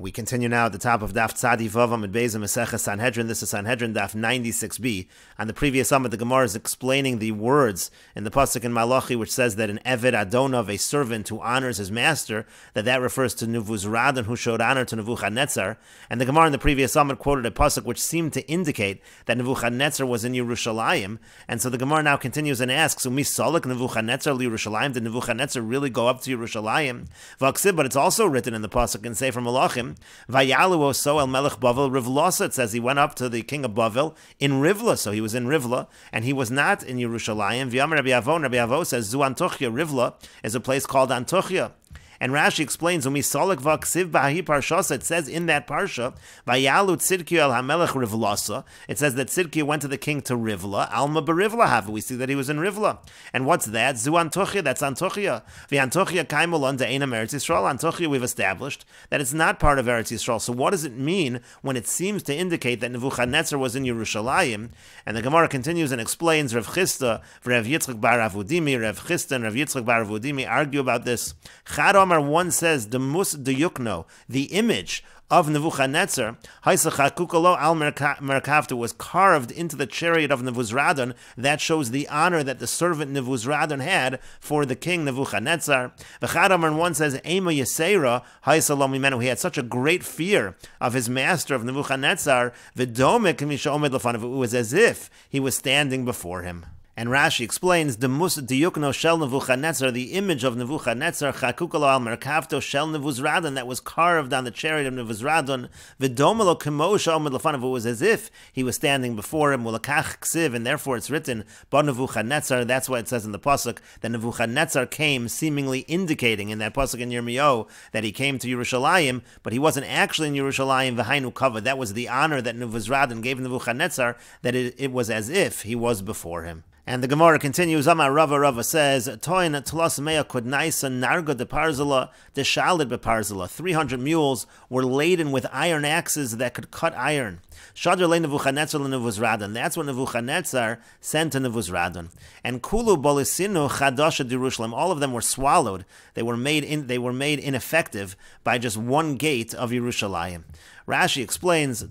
We continue now at the top of Daf Tzadi Vav Amud Beis in Mesechet Sanhedrin. This is Sanhedrin Daf 96b. On the previous Amud, the Gemara is explaining the words in the pasuk in Malachi, which says that an Eved Adonov, a servant who honors his master, that refers to Nebuzaradan, who showed honor to Nebuchadnezzar. And the Gemara in the previous Amud quoted a pasuk which seemed to indicate that Nebuchadnezzar was in Yerushalayim. And so the Gemara now continues and asks, Umi Solek Nebuchadnezzar li Yerushalayim? Did Nebuchadnezzar really go up to Yerushalayim? V'aksib, but it's also written in the pasuk in Sefer Malachim, Vayalu oso el melech Bavel Rivlasa. It says he went up to the king of Bavel in Rivla, so he was in Rivla, and he was not in Yerushalayim. V'yam Rabbi Avo says Zu Antochia. Rivla is a place called Antochia. And Rashi explains, it says in that parsha, Vayalu Tzidkiya el hamelech Rivlasa. It says that Tzidkiya went to the king to Rivla. Alma berivla have. We see that he was in Rivla. And what's that? Zu Antochia, that's Antochia. V'Antochia kaimul unto Einam Eretz Yisrael. Antochia, we've established that it's not part of Eretz Yisrael. So what does it mean when it seems to indicate that Nebuchadnezzar was in Yerushalayim? And the Gemara continues and explains, Rav Chisda, Rav Yitzchak bar Avudimi, Rav Chisda and Rav Yitzchak bar Avudimi argue about this. One says the mus de yukno, the image of Nebuchadnezzar, al merkavta, was carved into the chariot of Nebuzaradan. That shows the honor that the servant Nebuzaradan had for the king Nebuchadnezzar. And one says Ema Yesera, he had such a great fear of his master of Nebuchadnezzar. It was as if he was standing before him. And Rashi explains, the mus diyukno shel Nebuchadnezzar, the image of Nebuchadnezzar, chakukalo al merkavto shel Nebuzaradan, that was carved on the chariot of Nebuzaradan, v'domelo kemosha omid lefanav, it was as if he was standing before him, ulakach ksiv, and therefore it's written, ba Nebuchadnezzar. That's why it says in the pasuk that Nebuchadnezzar came, seemingly indicating in that pasuk in Yirmiyahu that he came to Yerushalayim, but he wasn't actually in Yerushalayim, v'hainu kavod. That was the honor that Nebuzaradan gave Nebuchadnezzar, that it was as if he was before him. And the Gemara continues, Amar Rava says, Toin tlos mea kudnaisa narga de parzala de shalid beparzala. 300 mules were laden with iron axes that could cut iron. Shadr le Nebuchadnezzar le Nebuzaradan. That's what Nebuchadnezzar sent to Nebuzaradan. And kulu bolisinu chadasha d'Yerushalayim. All of them were swallowed. They were made ineffective by just one gate of Yerushalayim. Rashi explains,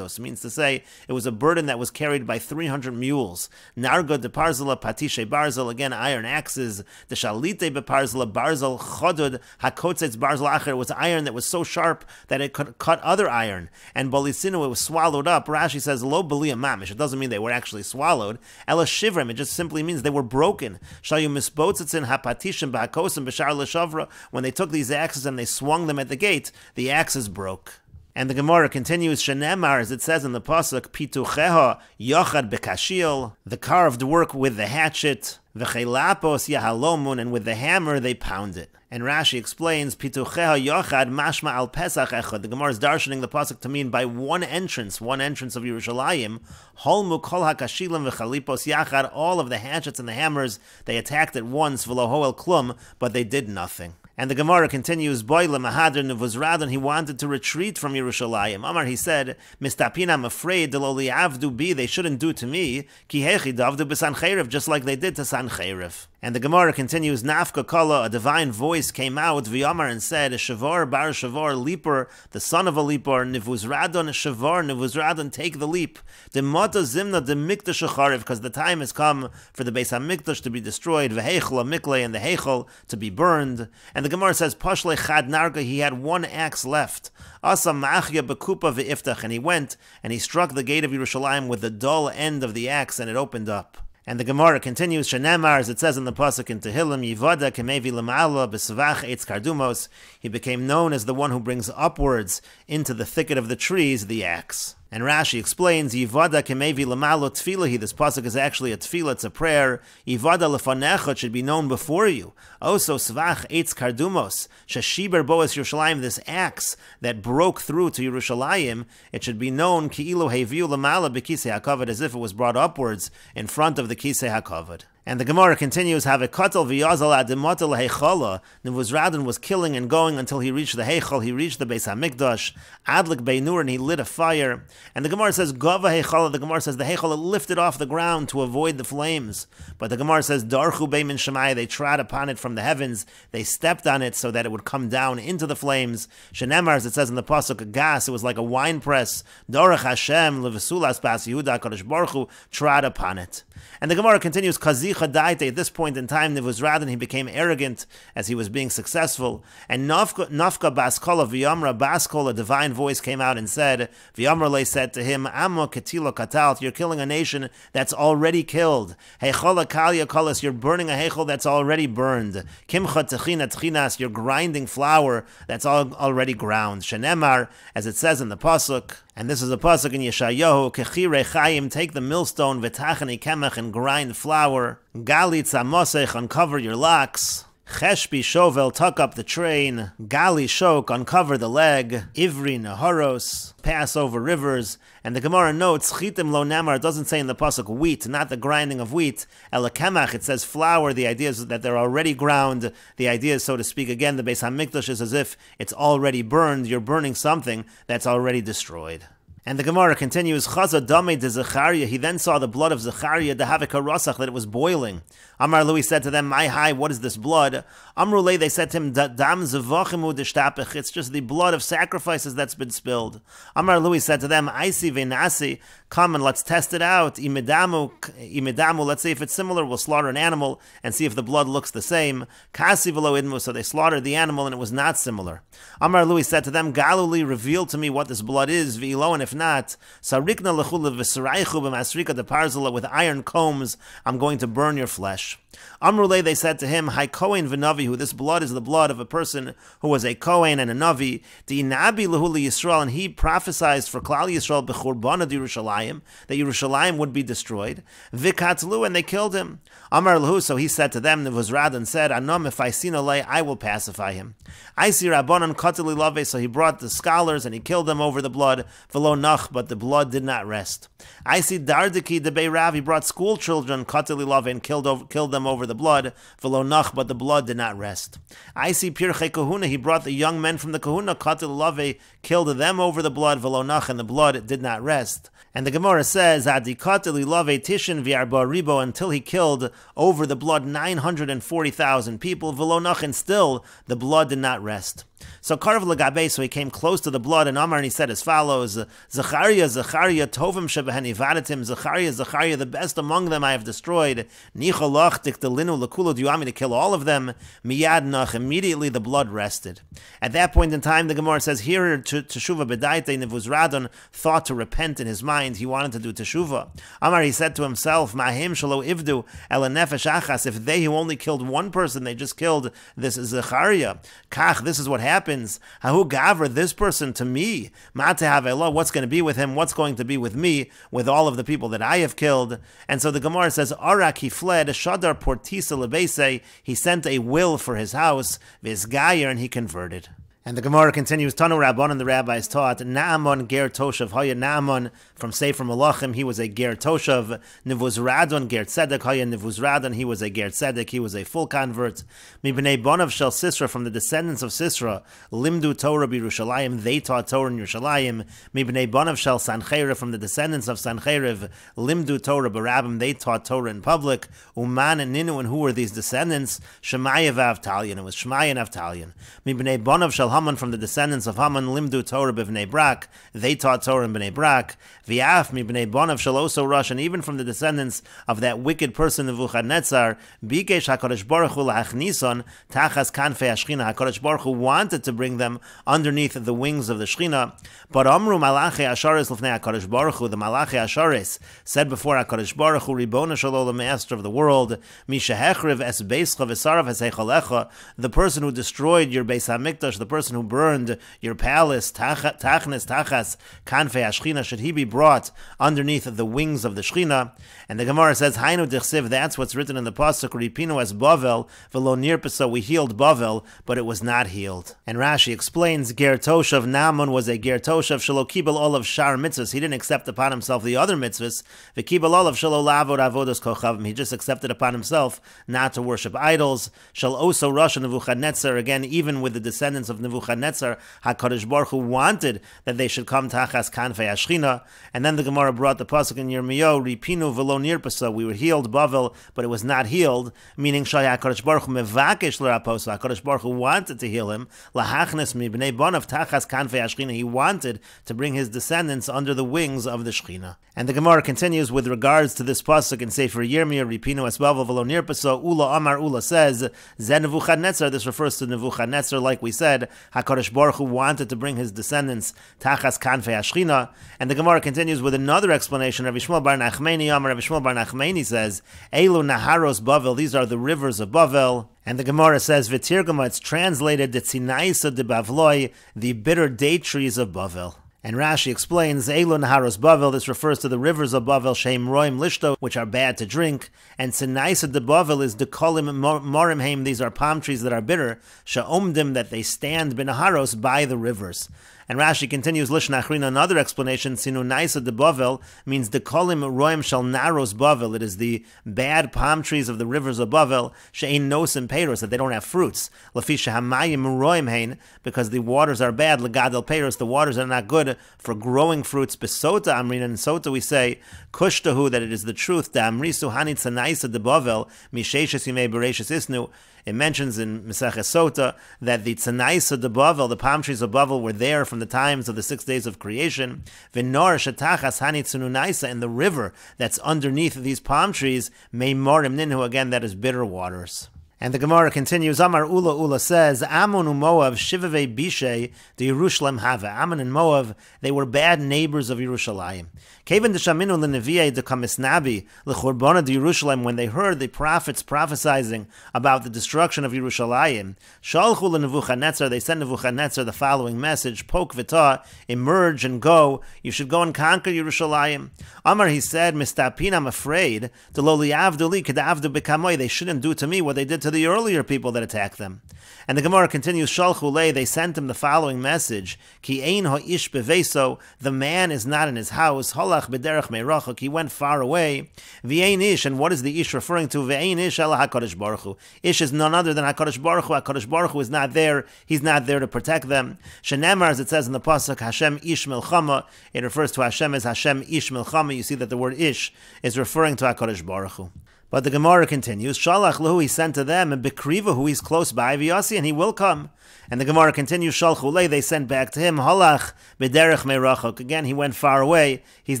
means to say it was a burden that was carried by 300 mules. Narga de parzala patishe barzel, again iron axes. The shalite beparzala barzel chodud hakotzetz barzel acher, was iron that was so sharp that it could cut other iron. And bolisinu, it was swallowed up. Rashi says lo belia mamish. It doesn't mean they were actually swallowed. Ela shivrim, it just simply means they were broken. Shayu misbotzitzin hapatishim bahakosim b'shar l'shavra. When they took these axes and they swung them at the gate, the axes broke. And the Gemara continues, Shenemar, as it says in the pasuk, Pitucheha yochad bekashil, the carved work with the hatchet, v'chelapos yahalomun, and with the hammer they pound it. And Rashi explains, Pitucheha yochad mashma al pesach echad. The Gemara is darshaning the pasuk to mean by one entrance of Yerushalayim, holmu kol hakashilim v'chalipos yachad, all of the hatchets and the hammers, they attacked at once, v'lo el klum, but they did nothing. And the Gemara continues, Boile Mahadr Nebuzaradan, he wanted to retreat from Yerushalayim. Amar, he said, Mistapin, I'm afraid, Deloli Avdu bi, they shouldn't do to me, Ki hechi davdu b'Sancheriv, just like they did to Sancheriv. And the Gemara continues, Nafka Kala, a divine voice came out, V'yamar, and said, Shavor bar Shavor, leaper, the son of a leaper, Nebuzaradan Shavor, Nebuzaradan, take the leap. Demata Zimna de Mikdash Achariv, because the time has come for the Beis HaMikdash to be destroyed, V'heichel Mikle, and the Heichel to be burned. And the Gemara says, Pashle Chad Narga, he had one axe left. Asa Machya Bekupa V'iftach, and he went and he struck the gate of Yerushalayim with the dull end of the axe, and it opened up. And the Gemara continues, Shenemar, as it says in the pasuk in Tehillim, Yivada kemevi lema'ala b'svach eitz kardumos, he became known as the one who brings upwards into the thicket of the trees the axe. And Rashi explains, Yivada kemevi lemalo tfilahi. This pasuk is actually a tefillah, it's a prayer. Yivada lefanecha, it should be known before you. Also, svach eitz kardumos, shashiber boas Yerushalayim, this axe that broke through to Yerushalayim, it should be known ki'ilu heviu lemala b'kisei hakavod, as if it was brought upwards in front of the kisei hakavod. And the Gemara continues, Havikotel v'yazal adimotel heichola. Nebuzradan was killing and going until he reached the heichol. He reached the Beis Hamikdash. Adlik beinur, and he lit a fire. And the Gemara says, Gava heichola. The Gemara says the heichol lifted off the ground to avoid the flames. But the Gemara says, Darchu beimin shemai. They trod upon it from the heavens. They stepped on it so that it would come down into the flames. Shenemar, as it says in the pasuk, gas. It was like a wine press. Dorach Hashem levesulas bas Yehuda. Kadosh Baruch Hu trod upon it. And the Gemara continues, Kazicha daite. At this point in time, Nebuzradan, he became arrogant as he was being successful. And Nafka Baskola V'yamra Baskola, a divine voice came out and said, V'yamrale said to him, Amo Ketilo Katalt, you're killing a nation that's already killed. Heichola Kalya Kolas, you're burning a heichol that's already burned. Kimcha Techina Tchinas, you're grinding flour that's already ground. Shenemar, as it says in the pasuk, and this is a pasuk in Yeshayahu, Kechire Chayim, take the millstone, V'tachani Kemach, and grind flour. Gali Tzamosech, uncover your locks. Cheshbi Shovel, tuck up the train. Gali Shok, uncover the leg. Ivri Naharos, pass over rivers. And the Gemara notes, Chitim lo namar, it doesn't say in the pasuk wheat, not the grinding of wheat. Elakemach, it says flour. The idea is that they're already ground. The idea is, so to speak, again, the Beis Hamikdash is as if it's already burned. You're burning something that's already destroyed. And the Gemara continues, Chaza Dame de Zechariah, he then saw the blood of Zechariah, the Havika Rasach, that it was boiling. Amar Lui said to them, My high, what is this blood? Amrulei, they said to him, Dam Zavachimu Deshtapech, it's just the blood of sacrifices that's been spilled. Amar Lui said to them, Aisi Venasi, come and let's test it out. Imidamu, let's see if it's similar. We'll slaughter an animal and see if the blood looks the same. Kasi v'lo idmu, so they slaughtered the animal and it was not similar. Amar Lui said to them, Galuli, reveal to me what this blood is, v'ilo, and if not, Sarikna lechula v'saraichu b'masrika de parzala, with iron combs, I'm going to burn your flesh. Amrulei, they said to him, Hai Kohen v'Navi, who this blood is the blood of a person who was a Kohen and a Navi, Di'inabi lehuli Yisrael, and he prophesied for Klal Yisrael b'churbana Yerushalayim, that Yerushalayim would be destroyed. V'katlu, and they killed him. Amar lehu, so he said to them, Nebuzradan said, Anom, if I see no lay, I will pacify him. I see Rabbanan katali lave, so he brought the scholars and he killed them over the blood. V'lo nach, but the blood did not rest. I see Dardiki debei Rav, he brought school children katali lave and killed them over the blood. V'lo nach, but the blood did not rest. I see Pirchei Kahuna, he brought the young men from the Kahuna katali lave, killed them over the blood. V'lo nach, and the blood did not rest. And the Gemara says, Adikatili lave tishin v'arba ribo, until he killed over the blood 940,000 people. V'lo nach, and still the blood did not rest. So Karv Lagabe, so he came close to the blood, and Amar, and he said as follows, Zechariah, Tovim shebeheni vadatim, Zechariah, the best among them I have destroyed. Nicholach diktelinu lekulu, do you want me to kill all of them? Miyad nach, immediately the blood rested. At that point in time, the Gemara says, here Teshuvah bedaite, Nebuzradan thought to repent in his mind, he wanted to do Teshuvah. Amar, he said to himself, Mahim shalo ivdu ela nefesh achas, if they who only killed one person, they just killed this Zechariah. Kach, this is what happens. Hahu gavra, this person to me. Ma'ateh what's going to be with him? What's going to be with me? With all of the people that I have killed? And so the Gemara says, Arak, he fled. Shadar portisa lebese, he sent a will for his house. Vizgayer, and he converted. And the Gemara continues, Tanu Rabbanan, the rabbis taught, Naaman ger toshav, Haya Naaman, from Sefer Malachim, he was a ger toshav. Nevuzradon ger tzedek, Haya Nevuzradon, he was a ger tzedek, he was a full convert. Mibnei bonav shel Sisra, from the descendants of Sisra, Limdu Torah b'Yerushalayim, they taught Torah in Yerushalayim. Mibnei bonav shel Sancheriv, from the descendants of Sancheriv, Limdu Torah b'Rabim, they taught Torah in public. Uman and Ninu, and who were these descendants? Shemaya v'Avtalion, it was Shemaya and Avtalion. Mibnei bonav shel Haman, from the descendants of Haman, Limdu Torah b'Bnei Brak, they taught Torah in Bnei Brak. V'af mi b'nei bonav shaloso Rosh, and even from the descendants of that wicked person Nebuchadnezzar, Bikesh HaKadosh Baruch Hu la'achnison tachas kanfei HaShchina, HaKadosh Baruch Hu wanted to bring them underneath the wings of the Shechina. But Amru Malachi Asharis l'fnei HaKadosh Baruch Hu, the Malachi Asharis said before HaKadosh Baruch Hu, Ribona Shalom, the Master of the world, Mishahechriv es beischa v'sarav es heichalecha, the person who destroyed your Beis HaMikdash, the person person who burned your palace, tachnes tachas kanfei hashchina, should he be brought underneath the wings of the Shechina? And the Gemara says, Hainu dichsiv, that's what's written in the pasuk, Ripinu as Bavel, velo nirpasa, we healed Bavel, but it was not healed. And Rashi explains, Ger Toshav Naaman was a Ger Toshav shelo kibel olav shar mitzvahs. He didn't accept upon himself the other mitzvahs. V'kibel olav shelo lavod avodos kochavim. He just accepted upon himself not to worship idols. Shel oso Rasha Nebuchadnezzar, again, even with the descendants of Nebuchadnezzar, HaKadosh Baruch Hu wanted that they should come tachas kanfei hashchina. And then the Gemara brought the pasuk in Yirmiyahu, Ripinu velo nirpasa, we were healed Bavel, but it was not healed, meaning Shaya HaKadosh Baruch Hu mevakesh l'raposa, HaKadosh Baruch Hu wanted to heal him, lahachnes mi bnei bonav tachas kanfei hashchina, he wanted to bring his descendants under the wings of the Shechina. And the Gemara continues with regards to this pasuk in Sefer Yirmiyah, Ripinu es Bavel velo nirpasa, Ula Amar Ula says, Zen Nebuchadnezzar, this refers to Nebuchadnezzar, like we said, HaKadosh Baruch Hu wanted to bring his descendants tachas kanfei hashchina. And the Gemara continues with another explanation. Rabbi Shmuel bar Nachmani Amar, Rabbi Shmuel bar Nachmani says, Eilu Naharos Bavel, these are the rivers of Bavel. And the Gemara says, V'tirgama, it's translated, the Tzinaisa de Bavloi, the bitter date trees of Bavel. And Rashi explains, Eilu Naharos Bavel, this refers to the rivers of Bavel, Sheim Roim Lishto, which are bad to drink. And Tzinaisa de Bavel is Dekolim Morimheim, these are palm trees that are bitter, Sha'omdim, that they stand b'Naharos, by the rivers. And Rashi continues, Lishna Achrina, another explanation, Sinu Naisa de Bavel, means Dekolim Roim Shal Naros Bavel, it is the bad palm trees of the rivers of Bavel, She'ein Nosim Peiros, that they don't have fruits, Lafisha Hamayim Roim Hein, because the waters are bad, Legadel Peiros, the waters are not good for growing fruits. Besota Amrina, in Sota we say, Kushtahu, that it is the truth, Da Amrisu Hanit Sanaisa de Bavel, Misheshes Yimei Bereshis Isnu. It mentions in Mesechet Sota that the Tzanaisa de Bavel, the palm trees of Bavel, were there from the times of the 6 days of creation. V'nor shetachas hanit tzununaisa, and the river that's underneath these palm trees, meimorim ninhu, again, that is bitter waters. And the Gemara continues, Amar Ula says, Ammon and Moab, Shivave Bishay, the Yerushalem Hava. Ammon and Moab, they were bad neighbors of Yerushalayim. Kevin de Shaminu leNevi'ei de Kamisnabi, leChurbana de Yerushalayim, when they heard the prophets prophesying about the destruction of Yerushalayim, Shalchu leNebuchadnezzar, they sent Nebuchadnezzar the following message, Pok v'ta, emerge and go, you should go and conquer Yerushalayim. Amar, he said, Mistapin, I'm afraid, de lo li'avdu li ked'avdu b'kamoy, they shouldn't do to me what they did to the earlier people that attacked them. And the Gemara continues, Shalchu le, they sent him the following message, Ki ein ha'ish beveso, the man is not in his house, Holach b'derech me'rachok, he went far away, V'ein ish, and what is the ish referring to? V'ein ish ela HaKadosh Baruch Hu. Ish is none other than HaKadosh Baruch Hu. HaKadosh Baruch Hu is not there, he's not there to protect them. Shenemar, as it says in the pasuk, Hashem ish milchama, it refers to Hashem as Hashem ish milchama. You see that the word ish is referring to HaKadosh Baruch Hu. But the Gemara continues, Shalach lehu, he sent to them, and Bekriva, who he's close by, V'yasi, and he will come. And the Gemara continues, Shalchu le, they sent back to him, Halach b'derech me'rachok. Again, he went far away, he's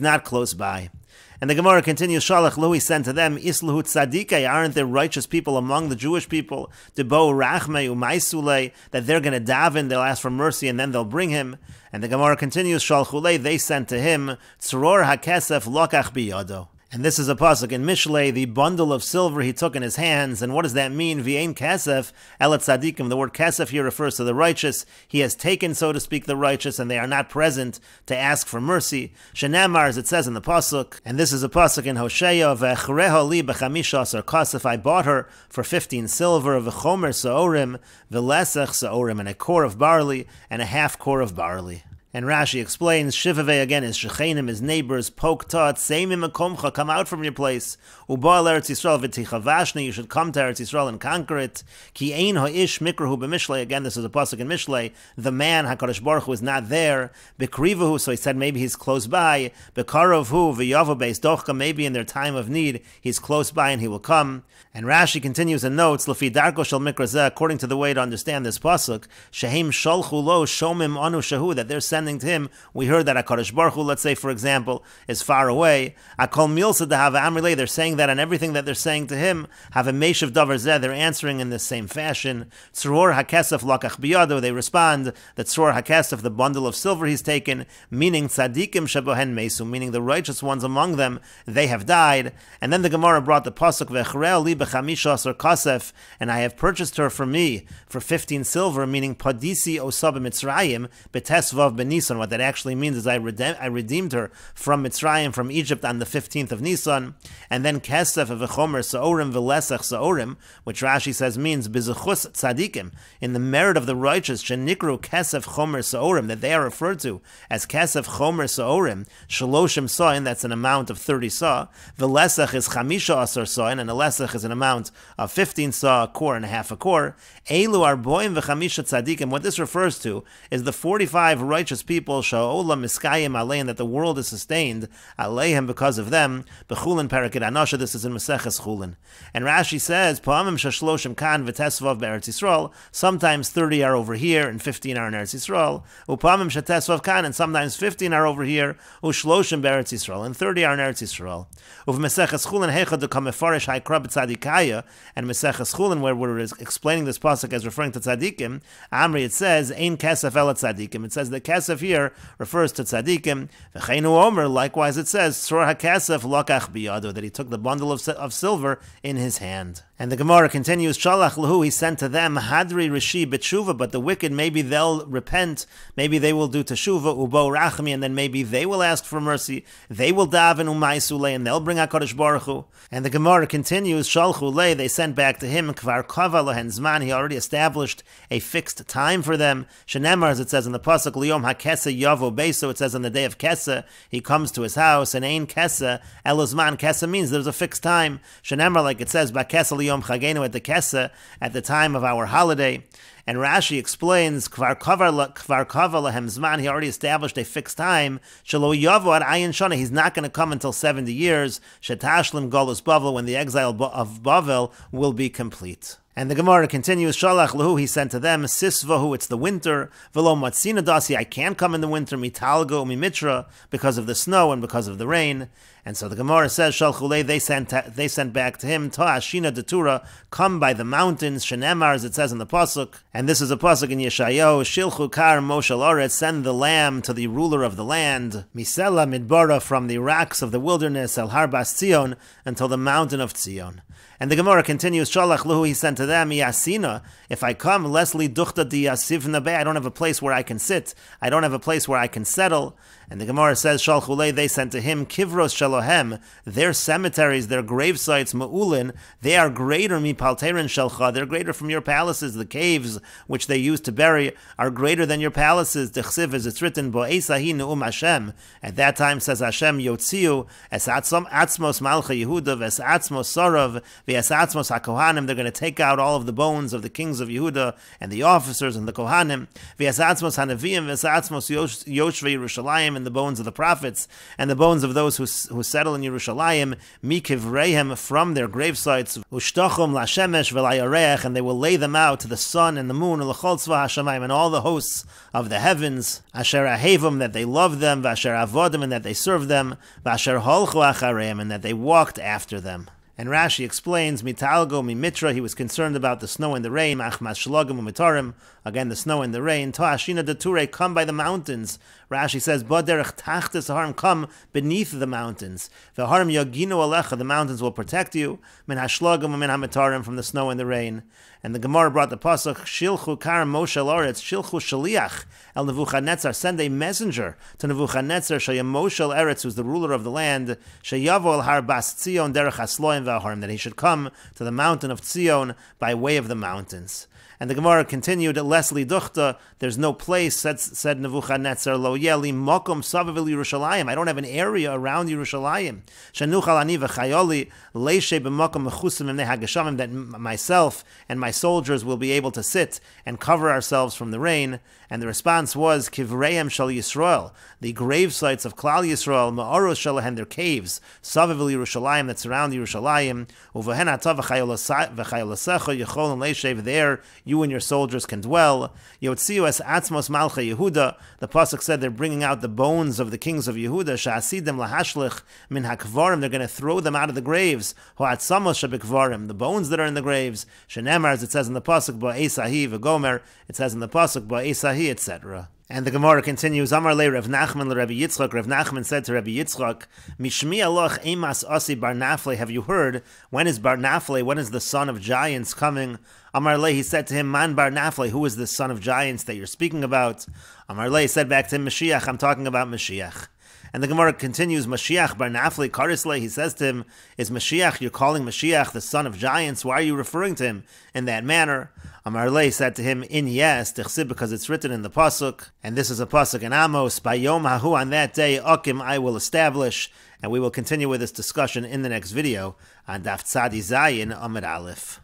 not close by. And the Gemara continues, Shalach lehu, he sent to them, Islahu tzadikei, aren't there righteous people among the Jewish people? Debo rachme u'maisule, that they're going to daven, they'll ask for mercy, and then they'll bring him. And the Gemara continues, Shalchu le, they sent to him, Tzror hakesef lokach biyado. And this is a pasuk in Mishlei, the bundle of silver he took in his hands. And what does that mean? V'ein kasef elat tzadikim. The word kasef here refers to the righteous. He has taken, so to speak, the righteous, and they are not present to ask for mercy. Shenamar, as it says in the pasuk, and this is a pasuk in Hosea, v'echreho li b'chamisha asar kasef. I bought her for 15 silver, v'chomer sa'orim, v'lesech sa'orim, and a core of barley, and a half core of barley. And Rashi explains, Shivave again is Shechenim, his neighbors, Pok Tot, Seimim Makomcha, come out from your place. Ubal Eretz Yisrael v'tichavashni, you should come to Eretz Yisrael and conquer it. Ki ein ha'ish mikrahu b'mishlei, again this is a pasuk in Mishlei, the man, HaKadosh Baruch Hu, is not there. B'krivahu, so he said maybe he's close by. B'karavhu v'yavo beis dochka, maybe in their time of need, he's close by and he will come. And Rashi continues and notes, L'fi darko shel mikra zeh, according to the way to understand this pasuk, Shehem sholchu lo shomim anu shahu, that they're sending responding to him, we heard that HaKadosh Baruch Hu, let's say, for example, is far away. Akol milsa dehava amrile, they're saying that on everything that they're saying to him. Have a meshav davar zeh, they're answering in the same fashion. Tzror hakesef lakach biyado, they respond that tzror hakesef, the bundle of silver he's taken, meaning tzadikim shebohen mesu, meaning the righteous ones among them, they have died. And then the Gemara brought the pasuk vechrel li bechamisha asar kasef, and I have purchased her for me for 15 silver, meaning padisi osab Mitzrayim betesvav benisan. What that actually means is I redeemed her from Mitzrayim, from Egypt, on the 15th of Nisan. And then kesef v'chomer sa'orim v'lesach sa'orim, which Rashi says means bizuchus tzadikim, in the merit of the righteous, shenikru kesef chomer sa'orim, that they are referred to as kesef chomer sa'orim, shaloshim sa'in, that's an amount of 30 sa, v'lesach is chamisha asar sa'in, and a lesach is an amount of 15 sa, a kor and a half a kor. Elu arboim v'chamisha tzadikim, what this refers to is the 45 righteous people, sha'olam miskayim aleim, that the world is sustained aleim because of them. Bechulin parakid anasha, this is in Meseches Chulin. And Rashi says, Pa'amim shashloshim kan v'tesvav be'eretz Yisrael, sometimes 30 are over here and 15 are in Eretz Yisrael. Upa'amim shatesvav kan, and sometimes 15 are over here, ushloshim be'eretz Yisrael, and 30 are in Eretz Yisrael. Uv Meseches Chulin heichad dekam mefarish haikra b'tzadikaya, and Meseches Chulin, where we're explaining this pasuk as referring to tzadikim, Amri, it says, ein kesef el tzadikim. It says the kesef here refers to tzadikim. V'cheinu omer, likewise it says, tzror hakesef lokach biyado, that he took the bundle of silver in his hand. And the Gemara continues, Shalach lahu, he sent to them, Hadri Rishi b'tshuva, but the wicked, maybe they'll repent, maybe they will do teshuva, ubo rachmi, and then maybe they will ask for mercy, they will daven umaisule, and they'll bring HaKadosh Baruch Hu. And the Gemara continues, Shalchu le, they sent back to him, Kvar kava lohen zman, he already established a fixed time for them. Shenemar, as it says in the pasuk, Liyom hakesa yavo beso, it says on the day of Kesa, he comes to his house, and ein Kesa, elozman, Kesa means there's a fixed time. Shenemar, like it says, Bakesa Yom Chagenu, at the Kesa, at the time of our holiday. And Rashi explains, Kvar kava lahem zman, he already established a fixed time. Shelo yavo ad ayin shana, he's not going to come until 70 years. Shetashlim golus Bavel, when the exile of Bavel will be complete. And the Gemara continues, Shalach lahu, he sent to them, Sisvahu, it's the winter, Velo matzina dasi, I can't come in the winter, Mitalgo mimitra, because of the snow and because of the rain. And so the Gemara says, Shalchulei, they sent back to him, Ta'ashina detura, come by the mountains, Shenemar, as it says in the pasuk. And this is a pasuk in Yeshayahu, Shilchu kar moshel oretz, send the lamb to the ruler of the land, Misela midbara, from the rocks of the wilderness, El Harbas Tzion, until the mountain of Tzion. And the Gemara continues, Shalach luhu, he sent to them, Yasina, if I come, Leslie duchta di yasivna be, I don't have a place where I can sit, I don't have a place where I can settle. And the Gemara says, Shalchulei, they sent to him, Kivros shalohem, their cemeteries, their grave sites, Ma'ulin, they are greater, Mipalterin shalcha, they're greater from your palaces, the caves which they used to bury are greater than your palaces. Dechsiv, as it's written, Bo'esahi ne'um Hashem, at that time says Hashem, Yotziu, es atzmos malcha Yehuda, ves atzmos Sorav, ves atzmos HaKohanim, they're going to take out all of the bones of the kings of Yehuda, and the officers, and the Kohanim, ves atzmos HaNeviim, ves atzmos Yoshvei Yerushalayim, and the bones of the prophets, and the bones of those who settle in Yerushalayim, mikivreihem, from their grave sites, ushtachum lashemesh v'layarech, and they will lay them out to the sun and the moon, l'chol tzva hashamayim, and all the hosts of the heavens, asher ahevim, that they love them, v'asher avodim, and that they serve them, v'asher holchu achareim, and that they walked after them. And Rashi explains, Mitalgo mimitra, he was concerned about the snow and the rain, achmas shlogim umitarim, again the snow and the rain, Ta'ashina deture, come by the mountains. Rashi says, Baderech tachtes harim, come beneath the mountains. V'harim yaginu alecha, the mountains will protect you, min hashlogim min hamitarim, from the snow and the rain. And the Gemara brought the pasuk, Shilchu kar Moshe loretz, Shilchu shaliach el Nebuchadnezzar, send a messenger to Nebuchadnezzar, Shayam Moshe eretz, who's the ruler of the land, Shayavo el har bas Tzion derech hasloim v'aharim, that he should come to the mountain of Tzion by way of the mountains. And the Gemara continued, Leslie Duchta, there's no place, said Nebuchadnezzar, Lo yeli mokum savavil Yerushalayim, I don't have an area around Yerushalayim. Shenuchal ani v'chayoli, leishe b'mokum mechusim imnei hageshamim, that myself and my soldiers will be able to sit and cover ourselves from the rain. And the response was, Kivreim shal Yisrael, the grave sites of Klal Yisrael, Ma'oros shalahem, their caves, Savavil Yerushalayim, that surround Yerushalayim, Uvahen atav v'chayolasecha yechol leishev, there you and your soldiers can dwell. Yotziu es atzmos malcha Yehuda. The pasuk said they're bringing out the bones of the kings of Yehuda. Sha'asidem lahashlich min hakvarim. They're going to throw them out of the graves. Ho'atzamos shebekvarim. The bones that are in the graves. Shenemar, as it says in the pasuk, ba'esahi v'gomer. It says in the pasuk, ba'esahi, etc. And the Gemara continues, Amar le Rav Nachman le Rabbi Yitzchak. Rav Nachman said to Rabbi Yitzchak, Mishmi aloch emas asi bar Naphtali. Have you heard? When is bar Naphtali? When is the son of giants coming? Amar le, he said to him, Man bar Naphtali. Who is this son of giants that you're speaking about? Amar le said back to him, Mashiach. I'm talking about Mashiach. And the Gemara continues, Mashiach bar Naphtali karisle. He says to him, Is Mashiach, you're calling Mashiach the son of giants? Why are you referring to him in that manner? Amar le said to him, In yes, tichsib, because it's written in the pasuk, and this is a pasuk in Amos, by Yom Hahu, on that day, Akim, I will establish, and we will continue with this discussion in the next video on Daf Tzadi Zayin Amud Aleph.